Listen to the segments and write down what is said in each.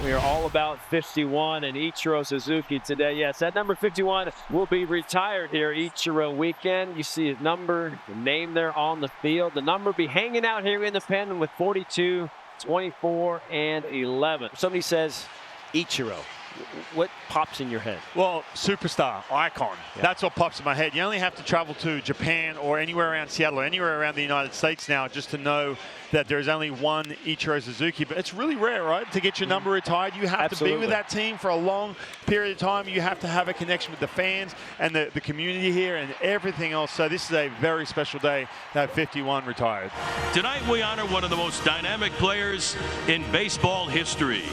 We are all about 51 and Ichiro Suzuki today. Yes, that number 51 will be retired here Ichiro weekend. You see his number, the name there on the field. The number be hanging out here in the pen with 42, 24, and 11. Somebody says Ichiro. What pops in your head? Well, superstar, icon. Yeah. That's what pops in my head. You only have to travel to Japan or anywhere around Seattle or anywhere around the United States now just to know that there's only one Ichiro Suzuki. But it's really rare, right, to get your number retired. You have to be with that team for a long period of time. You have to have a connection with the fans and the community here and everything else. So this is a very special day to have 51 retired. Tonight we honor one of the most dynamic players in baseball history.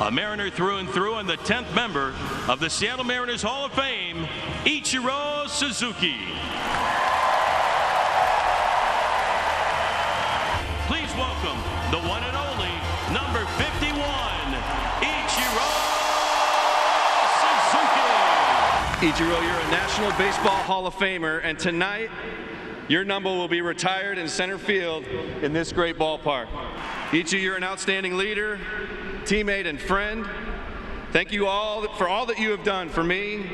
A Mariner through and through, and the 10th member of the Seattle Mariners Hall of Fame, Ichiro Suzuki. Please welcome the one and only number 51, Ichiro Suzuki. Ichiro, you're a National Baseball Hall of Famer, and tonight your number will be retired in center field in this great ballpark. Ichiro, you're an outstanding leader, teammate, and friend. Thank you all for all that you have done for me,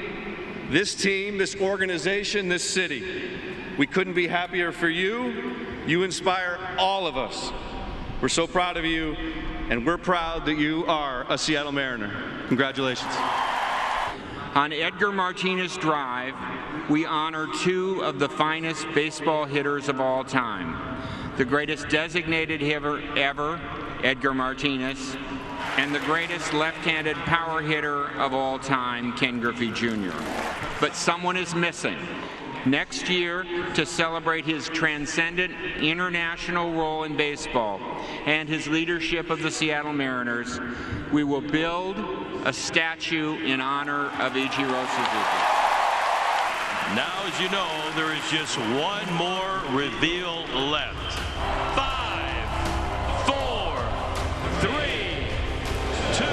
this team, this organization, this city. We couldn't be happier for you. You inspire all of us. We're so proud of you, and we're proud that you are a Seattle Mariner. Congratulations. On Edgar Martinez Drive, we honor two of the finest baseball hitters of all time. The greatest designated hitter ever, Edgar Martinez, and the greatest left-handed power hitter of all time, Ken Griffey Jr. But someone is missing. Next year, to celebrate his transcendent international role in baseball and his leadership of the Seattle Mariners, we will build a statue in honor of Ichiro Suzuki. Now, as you know, there is just one more reveal left. 5, 4, 3, 2, 1.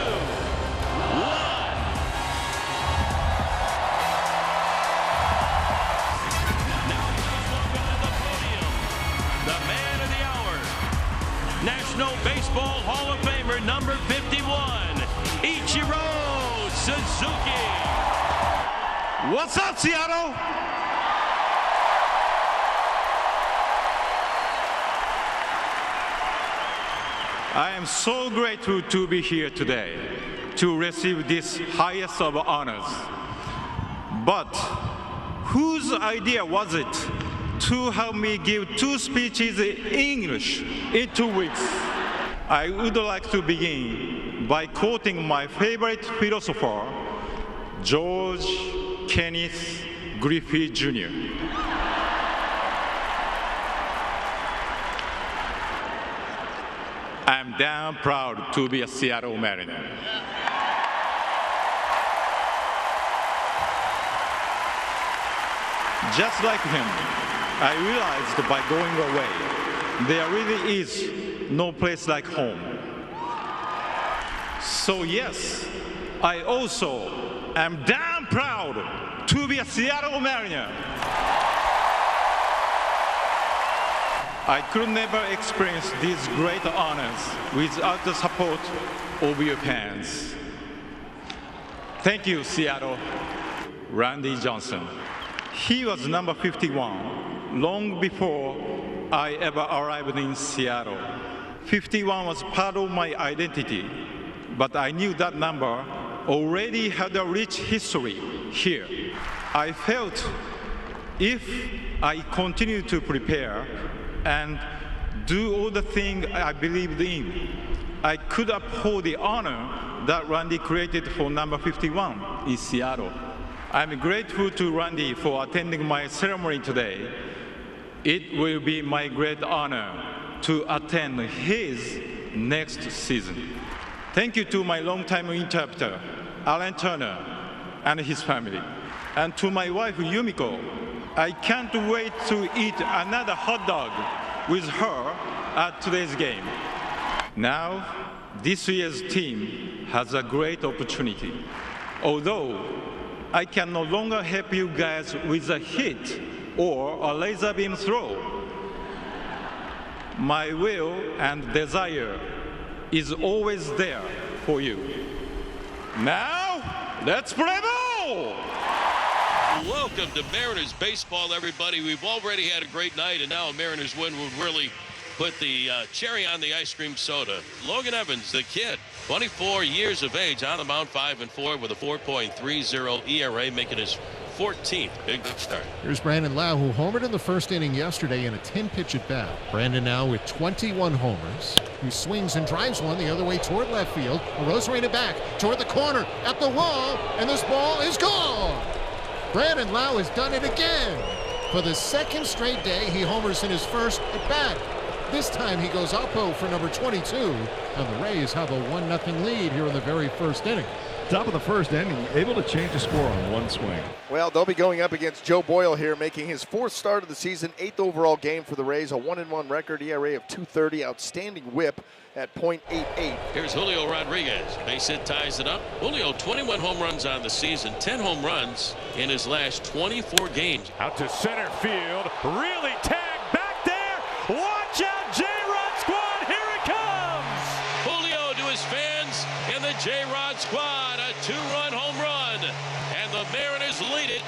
Now let's welcome to the podium, the man of the hour, National Baseball Hall of Famer number 51, Ichiro Suzuki. What's up, Seattle? I am so grateful to be here today to receive this highest of honors. But whose idea was it to have me give 2 speeches in English in 2 weeks? I would like to begin by quoting my favorite philosopher, George Kenneth Griffey Jr. I'm damn proud to be a Seattle Mariner. Just like him, I realized by going away, there really is no place like home. So yes, I also am damn proud to be a Seattle Mariner. I could never experience these great honors without the support of your fans. Thank you, Seattle. Randy Johnson. He was number 51 long before I ever arrived in Seattle. 51 was part of my identity, but I knew that number already had a rich history here. I felt if I continued to prepare and do all the things I believed in, I could uphold the honor that Randy created for number 51 in Seattle. I'm grateful to Randy for attending my ceremony today. It will be my great honor to attend his next season. Thank you to my longtime interpreter, Alan Turner, and his family. And to my wife, Yumiko, I can't wait to eat another hot dog with her at today's game. Now, this year's team has a great opportunity. Although I can no longer help you guys with a hit or a laser beam throw, my will and desire is always there for you. Now, let's play ball! Welcome to Mariners baseball, everybody. We've already had a great night, and now a Mariners win would really put the cherry on the ice cream soda. Logan Evans, the kid, 24 years of age, on the mound, 5-4 with a 4.30 ERA, making his 14th big start. Here's Brandon Lau, who homered in the first inning yesterday in a 10-pitch at bat. Brandon now with 21 homers. He swings and drives one the other way toward left field. Arozarena back toward the corner at the wall, and this ball is gone. Brandon Lau has done it again. For the second straight day, he homers in his first at bat. This time he goes oppo for number 22, and the Rays have a 1-0 lead here in the very first inning. Top of the first inning, able to change the score on one swing. Well, they'll be going up against Joe Boyle here, making his 4th start of the season, 8th overall game for the Rays, a 1-1 record, ERA of 2.30, outstanding whip at .88. Here's Julio Rodriguez. Base hit ties it up. Julio, 21 home runs on the season, 10 home runs in his last 24 games. Out to center field, really tagged back there. Watch out, J-Rod squad, here it comes. Julio to his fans and the J-Rod squad, a 2-run home run, and the Mariners lead it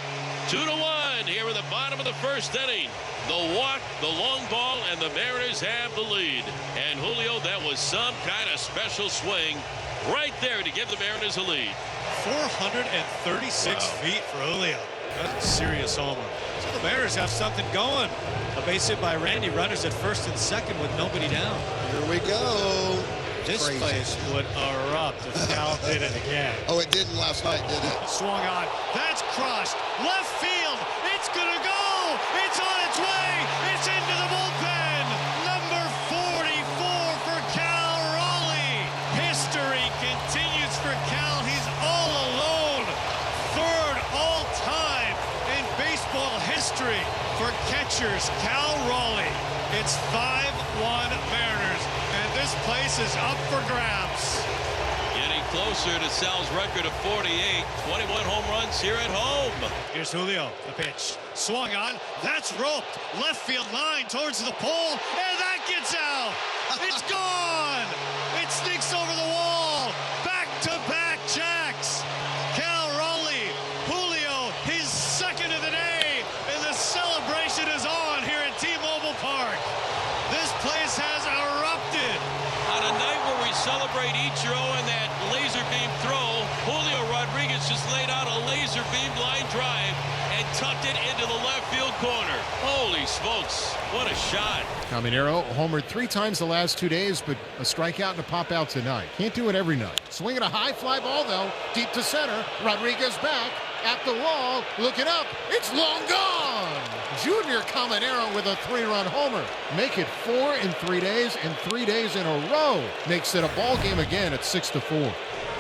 2-1 here in the bottom of the first inning. The walk, the long ball, and the Mariners have the lead. And Julio, that was some kind of special swing right there to give the Mariners a lead. 436 feet for Julio. That's a serious homer. So the Mariners have something going. A base hit by Randy, runners at first and second with nobody down. Here we go. This Crazy. place would erupt if Cal did it again. Oh, it didn't last night, did it? Swung on. That's crushed. Left field. It's going to go. It's on its way. It's into the bullpen. Number 44 for Cal Raleigh. History continues for Cal. He's all alone. 3rd all-time in baseball history for catchers Cal Raleigh. It's 5-1 Mariners. This place is up for grabs. Getting closer to Sal's record of 48, 21 home runs here at home. Here's Julio, the pitch. Swung on, that's roped. Left field line towards the pole, and that gets out. It's gone. It sneaks over the wall. Back-to-back jacks. Cal Raleigh, Julio, his 2nd of the day, and the celebration is on here at T-Mobile Park. This place has erupted. On a night where we celebrate Ichiro and that laser beam throw, Julio Rodriguez just laid out a laser beam line drive and tucked it into the left field corner. Holy smokes, what a shot. Caminero homered 3 times the last 2 days, but a strikeout and a pop out tonight. Can't do it every night. Swinging a high fly ball, though, deep to center. Rodriguez back at the wall, looking up. It's long gone. Junior Caminero with a 3-run homer. Make it 4 in 3 days, and 3 days in a row. Makes it a ball game again at 6-4.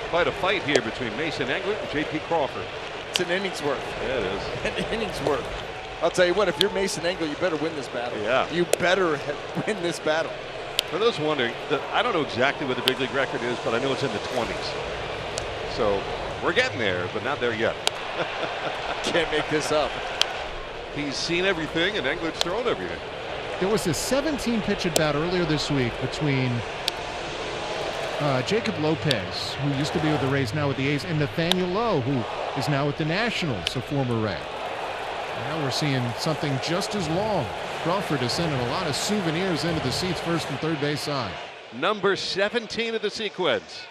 Quite a fight here between Mason Englert and J.P. Crawford. It's an inning's worth. Yeah, it is. An inning's worth. I'll tell you what, if you're Mason Englert, you better win this battle. Yeah. You better win this battle. For those wondering, I don't know exactly what the big league record is, but I know it's in the 20s. So we're getting there, but not there yet. Can't make this up. He's seen everything, and Englert's thrown everything. There was a 17-pitch at bat earlier this week between Jacob Lopez, who used to be with the Rays, now with the A's, and Nathaniel Lowe, who is now with the Nationals, a former Ray. Now we're seeing something just as long. Crawford is sending a lot of souvenirs into the seats, first and third base side. Number 17 of the sequence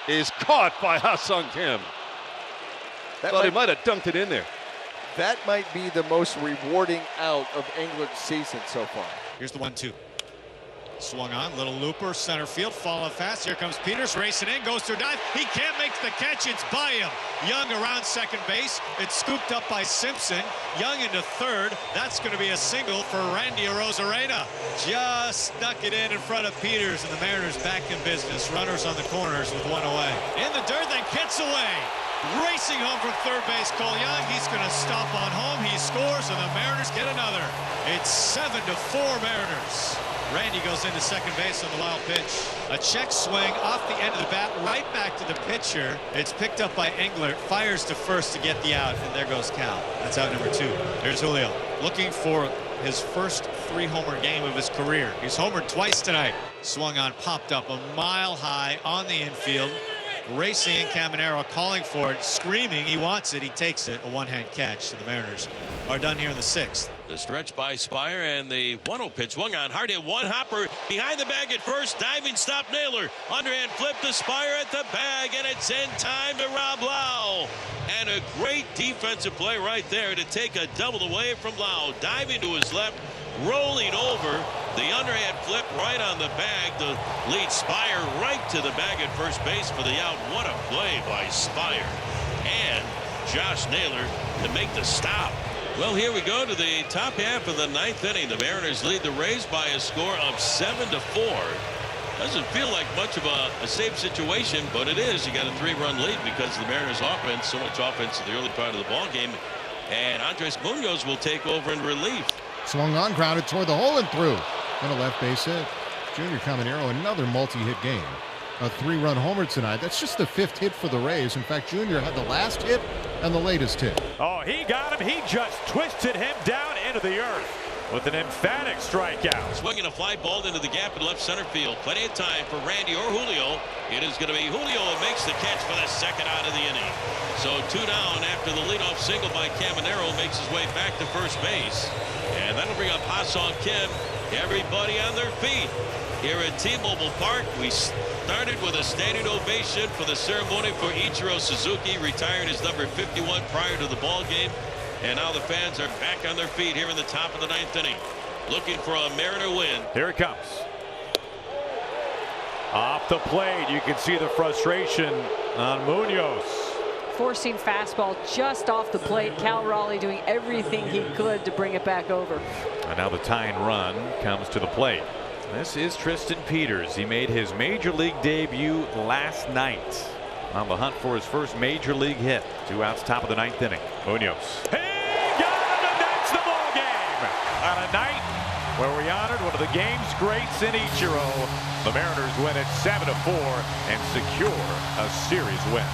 is caught by Ha-Sung Kim. Thought he might have dunked it in there. That might be the most rewarding out of England's season so far. Here's the 1-2. Swung on, little looper, center field, falling fast. Here comes Peters, racing in, goes to a dive. He can't make the catch, it's by him. Young around second base. It's scooped up by Simpson. Young into third. That's going to be a single for Randy Arozarena. Just snuck it in front of Peters, and the Mariners back in business. Runners on the corners with 1 away. In the dirt, then gets away. Racing home from third base, Cole Young. He's going to stop on home. He scores, and the Mariners get another. It's 7-4 Mariners. Randy goes into second base on the wild pitch. A check swing off the end of the bat, right back to the pitcher. It's picked up by Englert, fires to first to get the out, and there goes Cal. That's out number 2. There's Julio, looking for his first 3-homer game of his career. He's homered twice tonight. Swung on, popped up a mile high on the infield. Racing in Caminero, calling for it, screaming he wants it. He takes it. A one-hand catch. So the Mariners are done here in the 6th. The stretch by Spire and the 1-0 pitch swung on hard hit one hopper behind the bag at first, diving stop Naylor, underhand flip to Spire at the bag, and it's in time to Rob Lau. And a great defensive play right there to take a double away from Lau, diving to his left, rolling over the underhand flip right on the bag to lead Spire right to the bag at first base for the out. What a play by Spire and Josh Naylor to make the stop. Well, here we go to the top half of the 9th inning. The Mariners lead the Rays by a score of 7-4. Doesn't feel like much of a safe situation, but it is. You got a 3-run lead because the Mariners offense, so much offense in the early part of the ball game. And Andres Munoz will take over in relief. Swung on, grounded toward the hole and through. And a left base hit. Junior Caminero, another multi-hit game. A 3-run homer tonight. That's just the 5th hit for the Rays. In fact, Junior had the last hit and the latest hit. Oh, he got him. He just twisted him down into the earth with an emphatic strikeout. Swinging a fly ball into the gap in left center field. Plenty of time for Randy or Julio. It is going to be Julio who makes the catch for the second out of the inning. So 2 down after the leadoff single by Caminero makes his way back to first base. And that'll bring up Ha-Sung Kim. Everybody on their feet here at T-Mobile Park. We started with a standing ovation for the ceremony for Ichiro Suzuki, retired as number 51 prior to the ball game. And now the fans are back on their feet here in the top of the 9th inning, looking for a Mariner win. Here it comes. Off the plate, you can see the frustration on Munoz. Forcing fastball just off the plate. Cal Raleigh doing everything he could to bring it back over. And now the tying run comes to the plate. This is Tristan Peters. He made his major league debut last night on the hunt for his first major league hit. 2 outs, top of the 9th inning. Munoz. He got him, and that's the ball game. On a night where we honored one of the game's greats in Ichiro, the Mariners win at 7-4 and secure a series win.